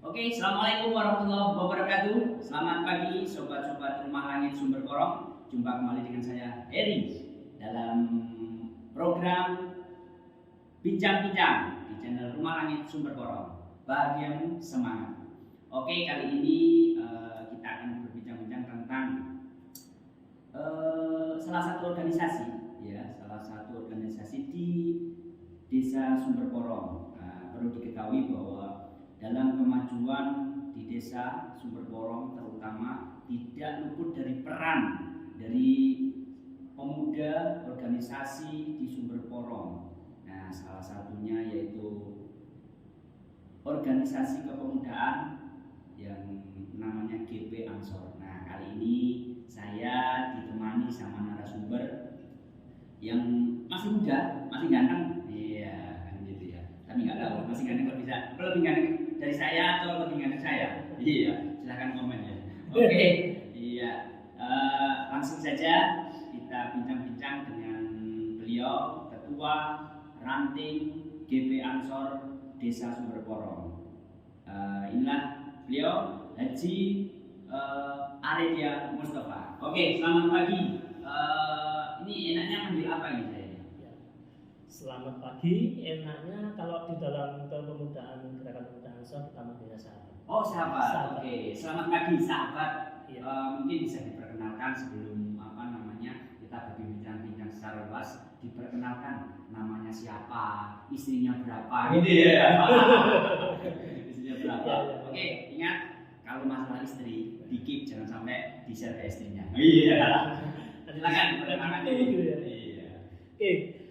Oke, assalamualaikum warahmatullahi wabarakatuh. Selamat pagi, sobat-sobat Rumah Langit Sumber Porong. Jumpa kembali dengan saya, Eri, dalam program Bincang-Bincang di channel Rumah Langit Sumber Porong. Bahagiamu semangat. Oke, kali ini kita akan berbincang-bincang tentang salah satu organisasi di Desa Sumber Porong. Perlu diketahui bahwa dalam kemajuan di Desa Sumber Porong terutama tidak luput dari peran dari pemuda organisasi di Sumber Porong. Nah, salah satunya yaitu organisasi kepemudaan yang namanya GP Ansor. Nah, kali ini saya ditemani sama narasumber yang masih muda, masih ganteng. Iya, kan gitu ya. Tapi nggak tahu masih ganteng kok bisa. Kalau lebih ganteng dari saya atau lebih ganteng saya? Iya, silahkan komen ya. Oke, iya. Langsung saja kita bincang-bincang dengan beliau, Ketua Ranting GP Ansor Desa Sumber Porong. Inilah beliau, Haji Aredia Mustafa. Oke, selamat pagi. Ini enaknya manggil apa ini saya? Ya. Selamat pagi, enaknya kalau di dalam kepemudaan gerakan pemuda Ansor kita manggilnya sahabat. Oh, sahabat. Oke, selamat pagi sahabat. Ya. Mungkin bisa diperkenalkan sebelum kita berbincang-bincang secara luas. Diperkenalkan namanya siapa, istrinya berapa, gitu ya. Istrinya berapa? Ya. Oke, ingat kalau masalah istri, dikip jangan sampai di-share ke istrinya. Iya. Silakan perkenalkan diri. Iya. Oke,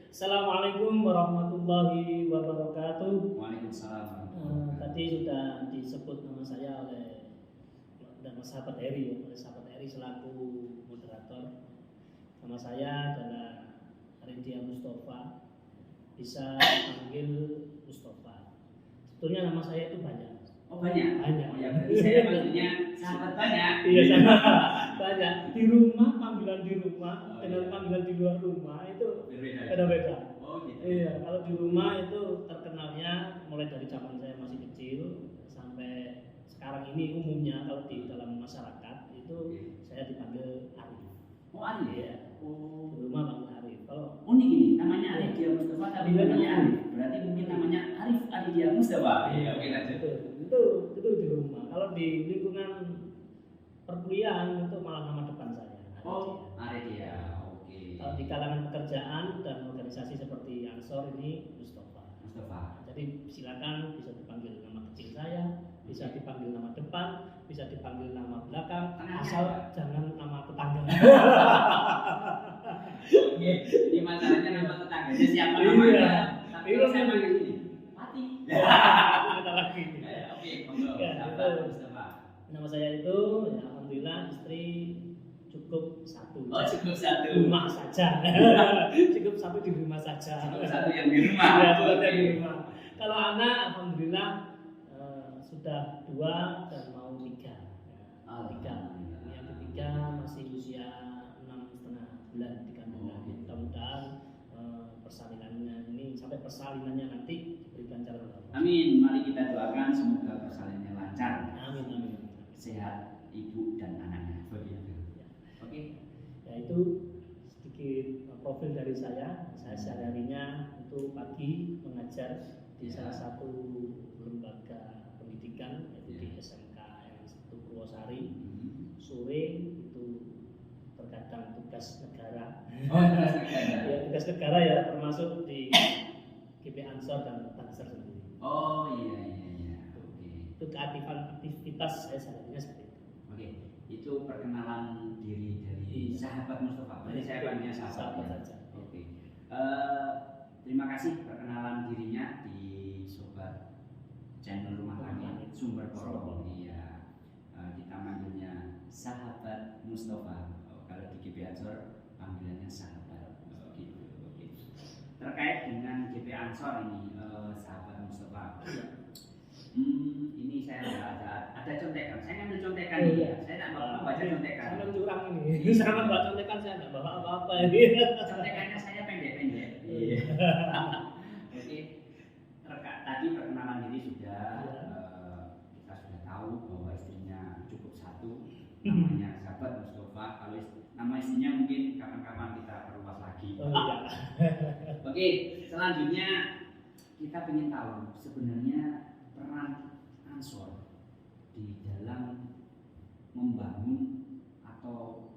assalamualaikum warahmatullahi wabarakatuh. Waalaikumsalam. Tadi sudah disebut nama saya oleh sahabat Eri, oleh sahabat Eri selaku moderator. Nama saya adalah Aredia Mustafa, bisa panggil Mustafa. Sebetulnya nama saya itu banyak. Oh, banyak? Banyak. Oh ya, berarti saya panggilnya sahabat banyak. Iya, banyak. Di rumah, panggilan di rumah dengan panggilan di luar rumah itu beda-beda. Oh gitu. Iya, kalau di rumah itu terkenalnya mulai dari zaman saya masih kecil sampai sekarang ini umumnya kalau di dalam masyarakat itu saya dipanggil Arif. Oh, Arif ya. Oh. Di rumah panggil Arif. Kalau unik ini, namanya Aredia Mustafa tapi namanya Arif. Berarti mungkin namanya Arif Aredia Mustafa. Iya, oke lanjut. Itu di rumah. Kalau di lingkungan perkuliahan itu malah nama depan saya. Oh, Aredia. Oke. Kalau di kalangan pekerjaan dan organisasi seperti Ansor ini Mustafa. Jadi silakan bisa dipanggil nama kecil saya, bisa dipanggil nama depan, bisa dipanggil nama belakang, asal jangan nama tetangga. Oke, ini masalahnya nama tetangganya siapa namanya? Tapi kalau saya panggil ini, Pati. Kita lagi. Oke, monggo. Mustafa. Nama saya itu, ya alhamdulillah istri cukup satu. Oh, cukup satu. Rumah saja. Cukup satu di rumah saja. Cukup satu yang di rumah. Ya, sudah di rumah. Kalau anak, alhamdulillah sudah 2 dan mau 3. 3. Yang ketiga masih usia 6,5 bulan di kandungan. Mudah-mudahan persalinannya ini sampai persalinannya nanti diberikan jalan Allah. Amin. Mari kita doakan semoga persalinannya lancar. Amin. Sehat ibu dan anaknya. Begitu. Ya. Oke. Ya itu sedikit profil dari saya. Saya sehari-harinya itu pagi mengajar di salah satu lembaga pendidikan yaitu di SMK yang satu Purwosari. Sore itu terkadang tugas negara. Oh, tugas negara. Ya, tugas negara ya termasuk di GP Ansor dan Banser sendiri. Oh iya. Oke. Itu aktivitas saya sehari-harinya seperti itu. Oke. Itu perkenalan diri dari sahabat Mustafa. Berarti saya panggilnya sahabat saja. Oke. Terima kasih perkenalan dirinya di sobat channel Rumah Langit Sumber Porong. Iya. Kita manggilnya sahabat Mustafa. Kalau di GP Ansor panggilannya sahabat. Gitu. Oke. Terkait dengan GP Ansor ini, sahabat Mustafa. Ini saya ada contekan. Saya ngambil contekan ini ya. Saya tidak mau baca contekan. Saya curang ini. Saya baca contekan saya tidak bawa apa-apa ini. Contekannya saya pendek-pendek. Iya. Oke. Tadi perkenalan diri sudah. Kita sudah namanya sahabat Mustafa. Kalau nama istrinya mungkin kapan-kapan kita perluas lagi. Oh, iya. Oke, selanjutnya kita ingin tahu sebenarnya peran Ansor di dalam membangun atau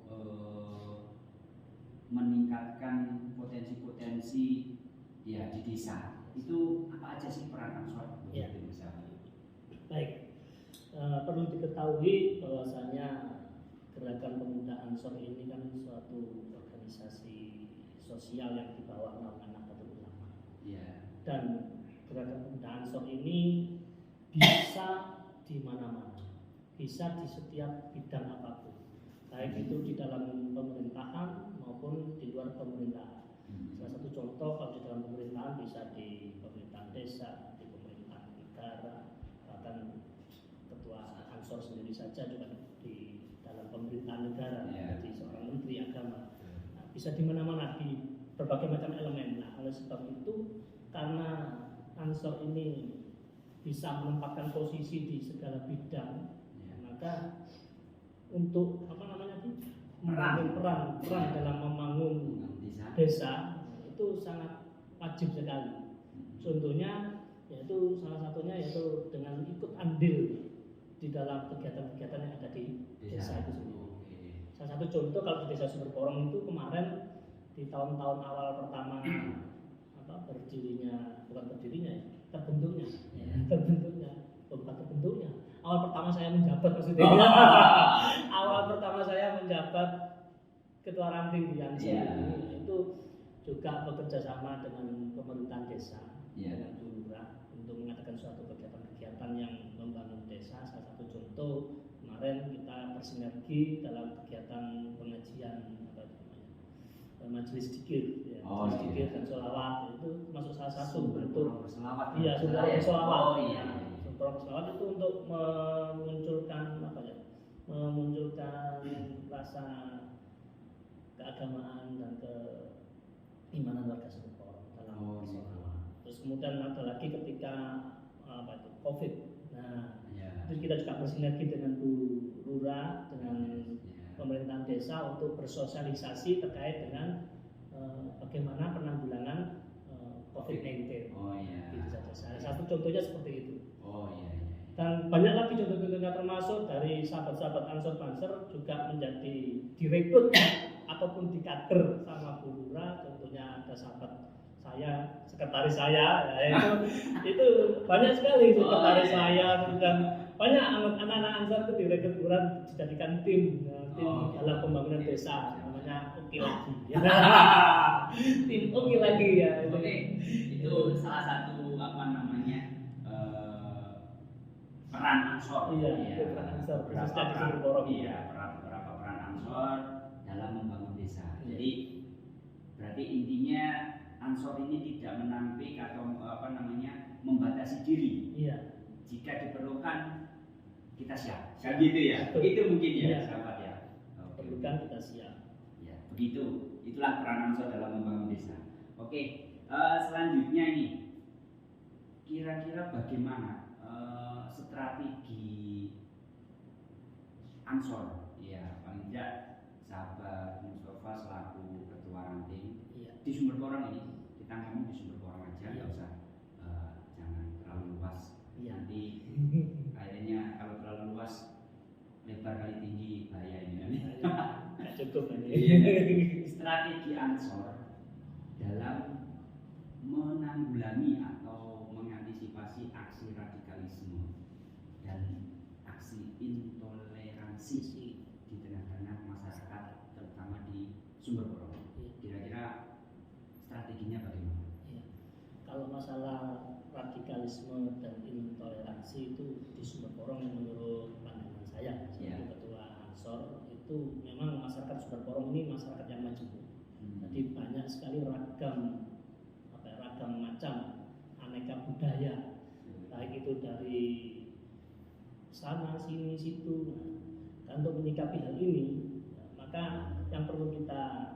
meningkatkan potensi-potensi ya di desa. Itu apa aja sih peran Ansor? Ya. Begitu misalnya. Baik, perlu diketahui bahwasanya Gerakan Pemuda Ansor ini kan suatu organisasi sosial yang di bawah naungan Nahdlatul Ulama. Ya. Dan Gerakan Pemuda Ansor ini bisa di mana-mana, bisa di setiap bidang apapun, baik itu di dalam pemerintahan maupun di luar pemerintahan. Salah satu contoh kalau di dalam pemerintahan bisa di pemerintahan desa, di pemerintahan negara, bahkan ketua Ansor sendiri saja juga di dalam pemerintahan negara, jadi seorang menteri agama. Nah, bisa di mana-mana di berbagai macam elemen. Nah, oleh sebab itu karena Ansor ini bisa menempatkan posisi di segala bidang, maka untuk membangun peran dalam membangun desa itu sangat wajib sekali. Contohnya yaitu salah satunya yaitu dengan ikut andil di dalam kegiatan-kegiatan yang ada di desa itu sendiri. Salah satu contoh kalau di desa Sumberporong itu kemarin di tahun-tahun awal pertama terbentuknya. Awal pertama saya menjabat maksudnya. Awal pertama saya menjabat ketua ranting di Ansor ini itu juga bekerja sama dengan pemerintahan desa, dengan Bu Lurah untuk mengadakan suatu kegiatan-kegiatan yang membangun desa. Salah satu contoh kemarin kita bersinergi dalam kegiatan pengajian majelis zikir, zikir dan sholawat itu masuk salah satu bentuk berselawat. Sholawat. Sholawat itu untuk memunculkan rasa keagamaan dan keimanan warga Sumberporong dalam sholawat. Terus kemudian ada lagi ketika COVID. Nah, terus kita juga bersinergi dengan Bu Lurah dengan pemerintahan desa untuk bersosialisasi terkait dengan bagaimana penanggulangan COVID-19 di desa-desa. Satu contohnya seperti itu. Dan banyak lagi contoh-contohnya termasuk dari sahabat-sahabat Ansor Banser juga menjadi direkrut ataupun dikader sama Bu Lurah. Contohnya ada sahabat saya, sekretaris saya, itu banyak sekali sekretaris saya dan banyak anak-anak Ansor itu direkrut dijadikan tim dalam pembangunan desa, namanya Oke Lagi. Tim Oke Lagi ya. Itu salah satu peran Ansor. Peran Ansor khususnya di Sumberporong. Beberapa peran Ansor dalam membangun desa. Jadi berarti intinya Ansor ini tidak menampik atau membatasi diri. Jika diperlukan kita siap. Kan gitu ya. Begitu mungkin ya, sahabat ya. Perlukan kita siap. Ya, begitu. Itulah peran Ansor dalam membangun desa. Oke, selanjutnya ini kira-kira bagaimana strategi Ansor? Ya, paling tidak sahabat Mustafa selaku ketua ranting di Sumberporong ini, kita ngomong di Sumberporong aja, nggak usah jangan terlalu luas. Nanti kayaknya kalau terlalu luas lebar kali tinggi bahaya ini. Cukup ini. Strategi Ansor dalam menanggulangi atau mengantisipasi aksi radikalisme dan aksi intoleransi di tengah-tengah masyarakat terutama di Sumberporong. Kira-kira strateginya bagaimana? Kalau masalah radikalisme dan intoleransi itu di Sumberporong menurut pandangan saya sebagai ketua Ansor itu memang masyarakat Sumberporong ini masyarakat yang majemuk. Jadi banyak sekali ragam macam aneka budaya, baik itu dari sana sini situ. Dan untuk menyikapi hal ini, maka yang perlu kita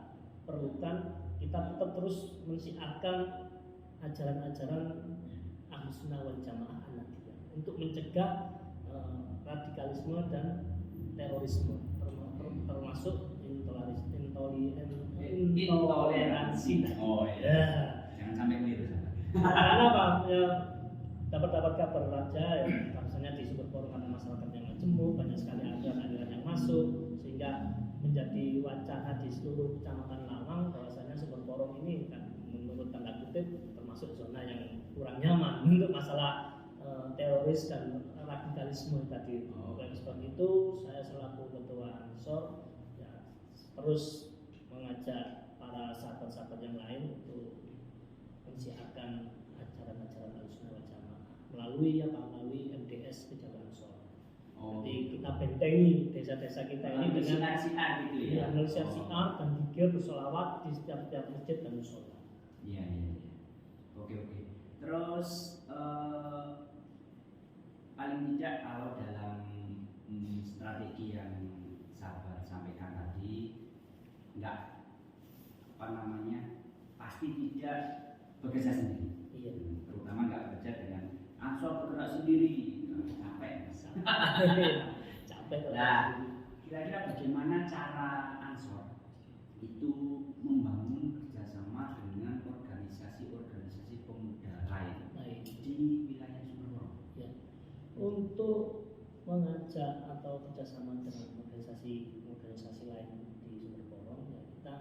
kita tetap terus mensiarkan ajaran-ajaran Ahlus Sunnah wal Jamaah Ahmadiyah untuk mencegah radikalisme dan terorisme, termasuk intoleransi. Oh iya. Jangan sampai keliru. Karena apa? Ya, dapat kabar saja ya, rasanya di Sumber Porong ada masyarakat yang majemuk, banyak sekali aliran-aliran yang masuk, sehingga menjadi wacana di seluruh kecamatan Lawang bahwasanya Sumber Porong ini kan menurut tanda kutip termasuk zona yang kurang nyaman untuk masalah teroris dan radikalisme tadi. Oleh sebab itu saya selaku ketua Ansor ya, terus mengajak para sahabat-sahabat yang lain untuk mensiarkan ajaran-ajaran Ahlussunnah wal Jamaah melalui MDS Kejawen Ansor. Jadi kita bentengi desa-desa kita ini dengan siar gitu ya. Siar dan zikir bersolawat di setiap masjid dan musola. Iya. Oke. Terus paling tidak kalau dalam strategi yang sahabat sampaikan tadi, enggak pasti tidak bekerja sendiri. Iya. Terutama enggak bekerja dengan Ansor bergerak sendiri, capek. Capek. Nah, kira-kira bagaimana cara Ansor itu membangun kerjasama dengan organisasi-organisasi pemuda lain di wilayah Sumber Porong? Ya. Untuk mengajak atau kerjasama dengan organisasi lain di Sumber Porong, ya kita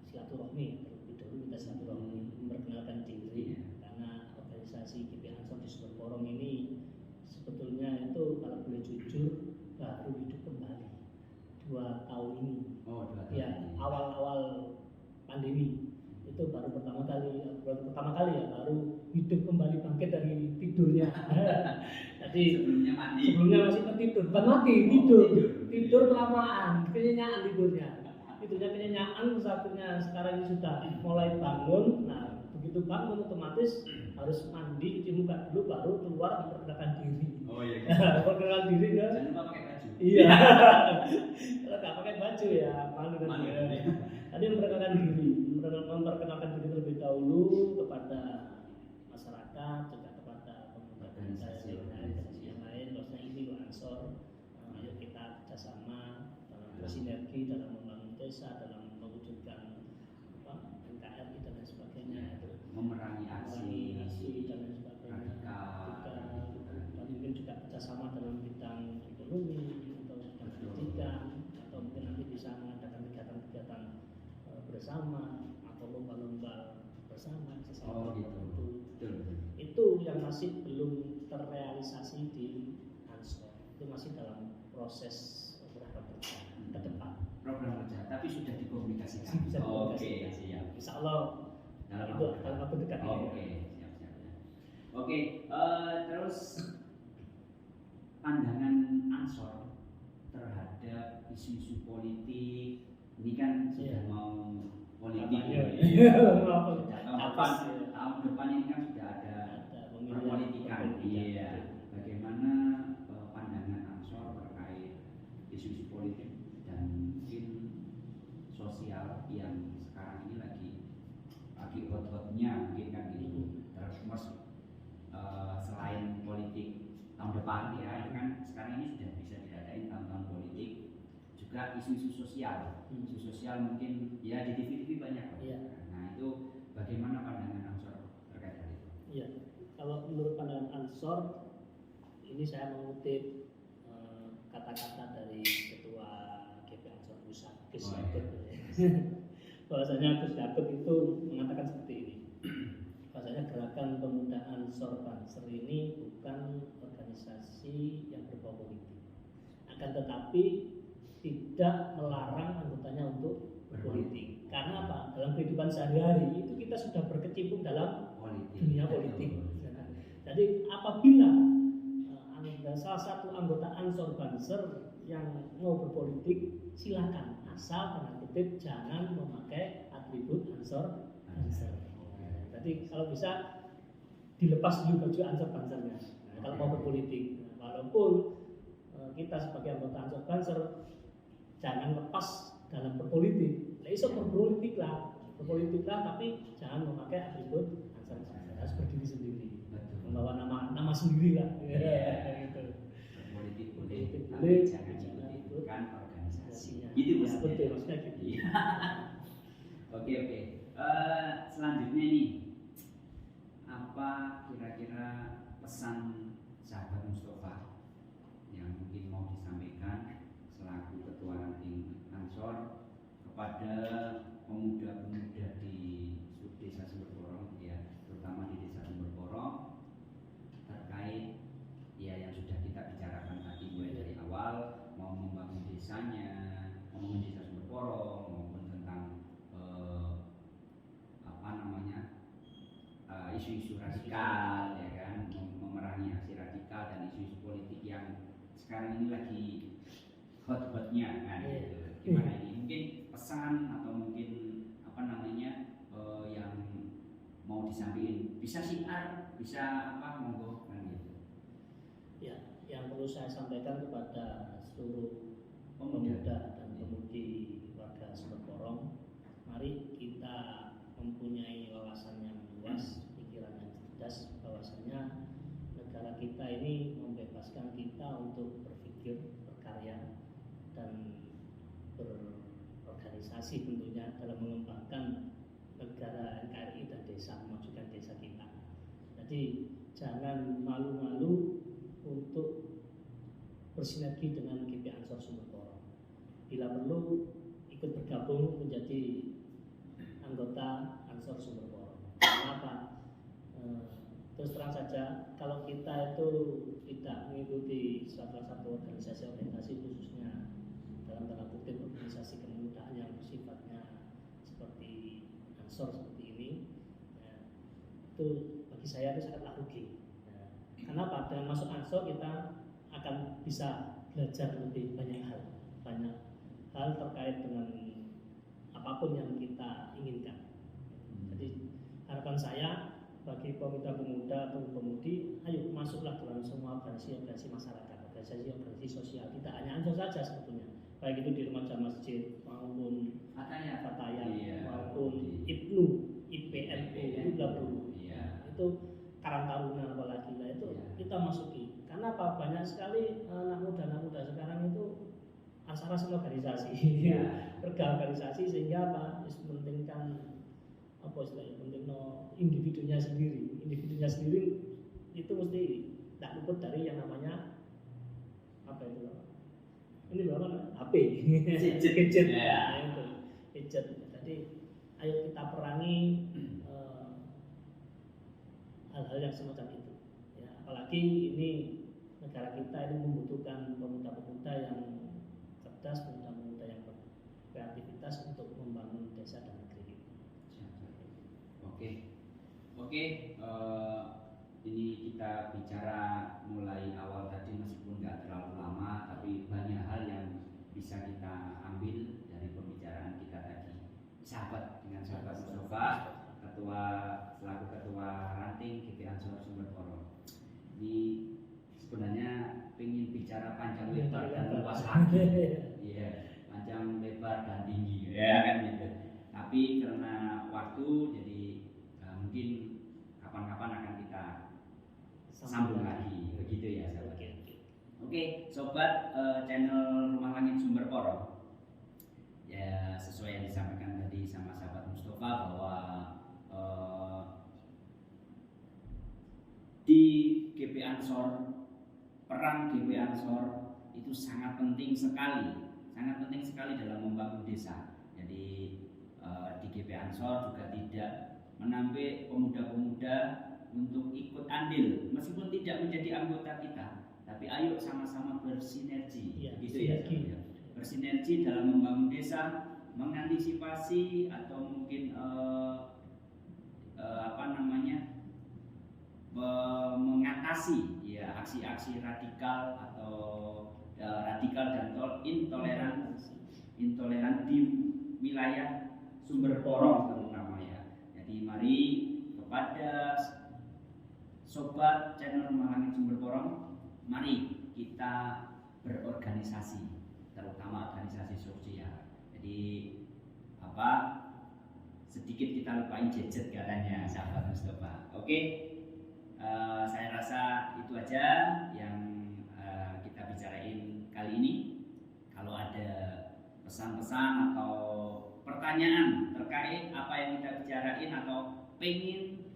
silaturahmi. Terlebih dahulu kita silaturahmi, memperkenalkan diri, karena organisasi GP Ansor di Sumber Porong ini sebetulnya itu kalau boleh jujur baru hidup kembali 2 tahun ini. Oh, 2 tahun. Ya, awal-awal pandemi itu baru pertama kali ya baru hidup kembali bangkit dari tidurnya. Jadi sebelumnya masih tertidur, bukan mati, tidur kelamaan, kenyataan tidurnya. Tidurnya kenyataan, satunya sekarang ini sudah mulai bangun. Nah, begitu bangun otomatis harus mandi, cuci muka dulu, baru keluar memperkenalkan diri. Oh iya. Memperkenalkan diri kan? Jangan lupa pakai baju. Iya. Kalau nggak pakai baju ya malu kan. Tadi memperkenalkan diri terlebih dahulu kepada masyarakat, juga kepada organisasi yang lain. Maksudnya ini loh Ansor, ayo kita kerjasama dalam bersinergi dalam membangun desa, dalam mewujudkan NKRI dan lain sebagainya. Memerangi aksi dan lain sebagainya. Dan mungkin juga kerjasama dalam bidang ekonomi atau bidang pendidikan, atau mungkin nanti bisa mengadakan kegiatan-kegiatan bersama atau lomba-lomba bersama sesama tertentu. Itu yang masih belum terrealisasi di Ansor. Itu masih dalam proses program kerja ke depan. Program kerja, tapi sudah dikomunikasikan. Oke, siap. Insya Allah dalam waktu dekat ini. Oke, siap. Oke, terus pandangan Ansor terhadap isu-isu politik ini kan sudah mau politik. Tahun depan ini kan sudah ada perpolitikan. Iya. Bagaimana pandangan Ansor terkait isu-isu politik dan mungkin sosial yang sekarang ini lagi hot-hotnya mungkin kan gitu. Terus selain politik tahun depan ya, itu kan sekarang ini sudah bisa diadain tahun-tahun politik, juga isu-isu sosial. Isu sosial mungkin ya di TV banyak. Iya. Nah itu bagaimana pandangan Ansor terkait hal itu? Iya. Kalau menurut pandangan Ansor, ini saya mengutip kata-kata dari Ketua GP Ansor Pusat, Gus Yakut. Bahwasanya Gus Yakut itu mengatakan seperti ini. Bahwasanya gerakan pemuda Ansor Banser ini bukan organisasi yang berbau politik, akan tetapi tidak melarang anggotanya untuk berpolitik. Karena apa? Dalam kehidupan sehari-hari itu kita sudah berkecimpung dalam dunia politik. Jadi apabila ada salah satu anggota Ansor Banser yang mau berpolitik, silakan, asal tanda kutip jangan memakai atribut Ansor Banser. Jadi kalau bisa dilepas dulu baju Ansor Bansernya. Kalau mau berpolitik, walaupun kita sebagai anggota Ansor Banser jangan lepas dalam berpolitik. Nah, iso berpolitiklah, tapi jangan memakai atribut Ansor Banser. Harus berdiri sendiri, membawa nama sendiri lah. Politik boleh, tapi jangan ikut organisasinya. gitu Ya, betul, maksudnya gitu. Iya. Oke. Selanjutnya nih, apa kira-kira pesan sahabat Mustafa yang mungkin mau disampaikan selaku ketua ranting Ansor kepada pemuda-pemuda di desa Sumberporong, ya terutama di desa Sumberporong, terkait ya yang sudah kita bicarakan tadi mulai dari awal, mau membangun desanya, ngomongin desa Sumberporong maupun tentang isu-isu radikal, ya kan, memerangi aksi radikal dan isu-isu politik yang sekarang ini lagi hot-hotnya kan. Gimana ini? Mungkin pesan atau mungkin yang mau disampaikan, bisa syiar, bisa apa, monggo kan gitu. Ya, yang perlu saya sampaikan kepada seluruh pemuda dan pemudi warga Sumberporong, mari kita mempunyai wawasan yang luas, pikiran yang cerdas, bahwasanya negara kita ini membebaskan kita untuk berpikir, berkarya, dan berorganisasi tentunya dalam mengembangkan negara NKRI dan desa, memajukan desa kita. Jadi jangan malu-malu untuk bersinergi dengan GP Ansor Sumberporong. Bila perlu ikut bergabung menjadi anggota Ansor Sumberporong. Kenapa? Terus terang saja, kalau kita itu tidak mengikuti salah satu organisasi khususnya dalam tanda kutip organisasi kemudaan yang sifatnya seperti Ansor seperti ini, ya, itu bagi saya itu sangatlah rugi. Ya, kenapa? Dengan masuk Ansor kita akan bisa belajar lebih banyak hal terkait dengan apapun yang kita inginkan. Jadi harapan saya bagi pemuda-pemuda atau pemudi, ayo masuklah dalam semua organisasi masyarakat, organisasi sosial. Tidak hanya Ansor saja sebetulnya, baik itu di remaja masjid maupun Fatayat, maupun IPNU, IPNU itu perlu. Itu Karang Taruna apalagi lah itu kita masuki. Karena apa? Banyak sekali anak muda sekarang itu asal organisasi, berorganisasi sehingga apa? Mementingkan apa istilahnya, individunya sendiri itu mesti tidak luput dari yang namanya apa itu, ini berapa HP gadget ya, itu gadget. Jadi ayo kita perangi hal-hal yang semacam itu ya, apalagi ini negara kita ini membutuhkan pemuda-pemuda yang cerdas, pemuda-pemuda yang berkreativitas untuk membangun desa dan negeri. Oke, ini kita bicara mulai awal tadi meskipun nggak terlalu lama, tapi banyak hal yang bisa kita ambil dari pembicaraan kita tadi. Dengan sahabat Mustafa, selaku ketua ranting GP Ansor Sumberporong. Ini sebenarnya ingin bicara panjang lebar dan luas lagi, panjang lebar dan tinggi, ya kan gitu. Tapi karena waktu, jadi mungkin kapan-kapan akan kita sambung lagi, begitu ya sahabat. Oke, sobat channel Rumah Langit Sumberporong. Ya sesuai yang disampaikan tadi sama sahabat Mustafa bahwa di GP Ansor, peran GP Ansor itu sangat penting sekali dalam membangun desa. Jadi di GP Ansor juga tidak menampik pemuda-pemuda untuk ikut andil meskipun tidak menjadi anggota kita, tapi ayo sama-sama bersinergi, gitu ya. Bersinergi dalam membangun desa, mengantisipasi atau mungkin mengatasi ya aksi-aksi radikal atau radikal dan intoleran di wilayah Sumberporong terutama ya. Jadi mari kepada sobat channel Rumah Langit Sumberporong, mari kita berorganisasi, terutama organisasi sosial. Jadi sedikit kita lupain gadget katanya sahabat Mustafa. Oke, saya rasa itu aja yang kita bicarain kali ini. Kalau ada pesan pertanyaan terkait apa yang kita bicarain atau pengen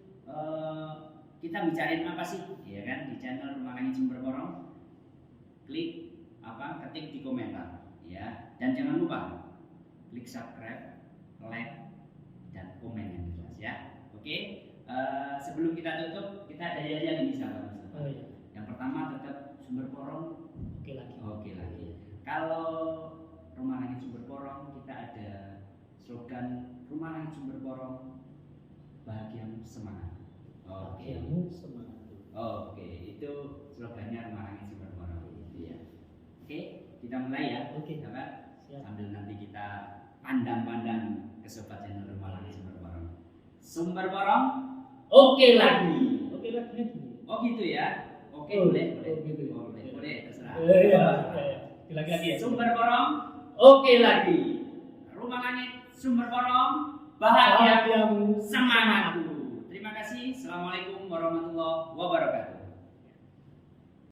kita bicarain apa sih, ya kan, di channel Rumah Langit Sumber Porong, klik ketik di komentar, ya. Dan jangan lupa klik subscribe, like, dan komen yang jelas, ya. Oke. Sebelum kita tutup, kita ada yang ini sahabat. Oh, iya. Yang pertama tetap Sumber Porong. Oke lagi. Kalau Rumah Langit Sumber Porong, kita ada slogan Rumah Langit Sumber Porong, bahagiamu semangat. Bahagiamu semangat. Oke, itu slogannya Rumah Langit Sumber Porong. Ya. Oke, kita mulai ya. Oke. Sahabat. Siap. Sambil nanti kita pandang-pandang ke sobat channel Rumah Langit Sumber Porong. Sumber Porong, oke lagi. Oke lagi. Oh gitu ya. Oke, Oh, boleh. gitu ya. Boleh, terserah. Iya. Lagi ya. Sumber Porong, oke lagi. Rumah Langit Sumber Porong, bahagiamu semangatku. Terima kasih. Assalamualaikum warahmatullahi wabarakatuh.